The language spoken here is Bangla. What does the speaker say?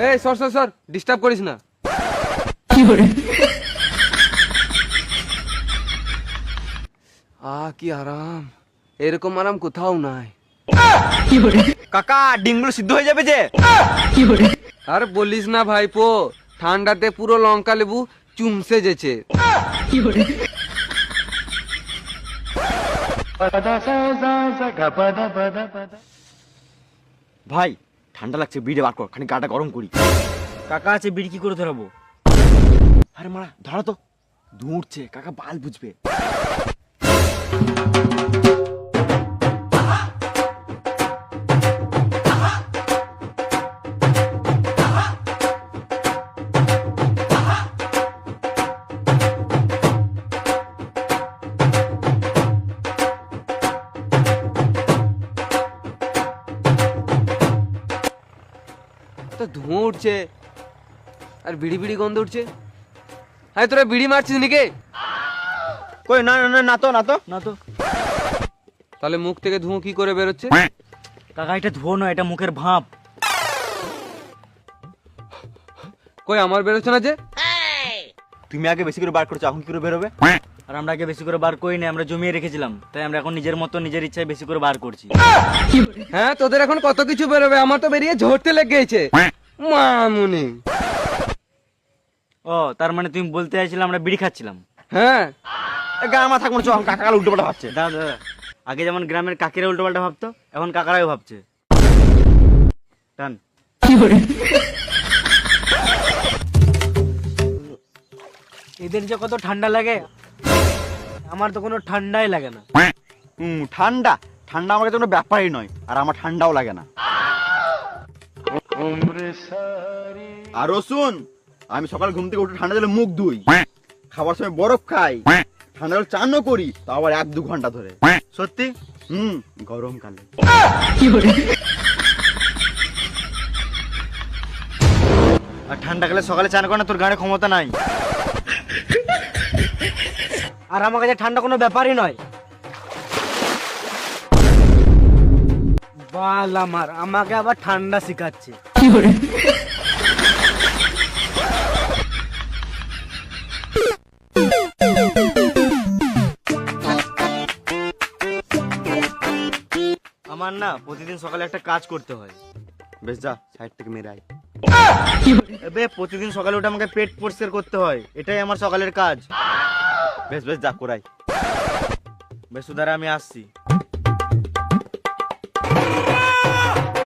এই সর সর সর, ডিস্টার্ব করিস না। কি আরাম, এরকম আরাম কোথাও নাই। কাকা ডিমগুলো সিদ্ধ হয়ে যাবে যে। আর বলিস না ভাইপো, ঠান্ডাতে পুরো লঙ্কা লেবু চুমসে যেছে। ভাই ঠান্ডা লাগছে, বিড়ি বার কর, খানি গাটা গরম করি। কাকা আছে, বিড়ি কি করে ধরাবো? আরে মারা ধরো তো, ধুঁড়ছে, কাকা বাল বুঝবে। তো ধোঁয়া উঠছে আর বিড়ি বিড়ি গন্ধ উঠছে। হ্যাঁ তোরা বিড়ি মারছিস নাকি? কই না না না তো, না তো, না তো তাহলে মুখ থেকে ধোঁয়া কি করে বেরোচ্ছে? কাকা, এটা ধোয়া নয়, এটা মুখের ভাপ। কই আমার বেরোচ্ছে না যে? তুমি আগে বেশি করে বার করছো, এখন কি করে বেরোবে? আর আমরা আগে বেশি করে বার করি না, আমরা জমিয়ে রেখেছিলাম, তাই আমরা এখন নিজের মতো নিজের ইচ্ছায় বেশি করে বার করছি। হ্যাঁ তোদের এখন কত কিছু বেরোবে, আমার তো বেরিয়ে ঝরতে লেগেছে মামুনি। ও তার মানে তুমি বলতে চাইছিলে আমরা বিড়ি খাচ্ছিলাম? হ্যাঁ গা আমার থাকবো না, কাকা কাল উল্টো পাল্টা ভাবছে। দাদা দাদা, আগে যেমন গ্রামের কাকিরা উল্টোপাল্টা ভাবতো, এখন কাকারাও ভাবছে। টান। এদের যে কত ঠান্ডা লাগে, আমার তো কোনো ঠান্ডাই লাগে না। ঠান্ডা ঠান্ডা আমার কাছে কোনো ব্যাপারই নয়, আর আমার ঠান্ডাও লাগে না। আর রসুন, আমি সকাল ঘুম থেকে উঠে ঠান্ডা জলে মুখ ধুই, খাবার সময় বরফ খাই, ঠান্ডা জল চানও করি, তা আবার 1-2 ঘন্টা ধরে। সত্যি? গরমকালে। আর ঠান্ডা কালে সকালে চান করে না, তোর গাড়ি ক্ষমতা নাই। আর আমার কাছে ঠান্ডা কোনো ব্যাপারই নয়। বাল আমার, আমাকে আবার ঠান্ডা শিখাচ্ছে। আমার না প্রতিদিন সকালে একটা কাজ করতে হয়। বেশ যা, সাইড থেকে মেরে আয়। এবে প্রতিদিন সকালে উঠে আমাকে পেট পরিষ্কার করতে হয়, এটাই আমার সকালের কাজ। বেশ বেশ যা, করাই। বেশ সুদারে আমি আসছি।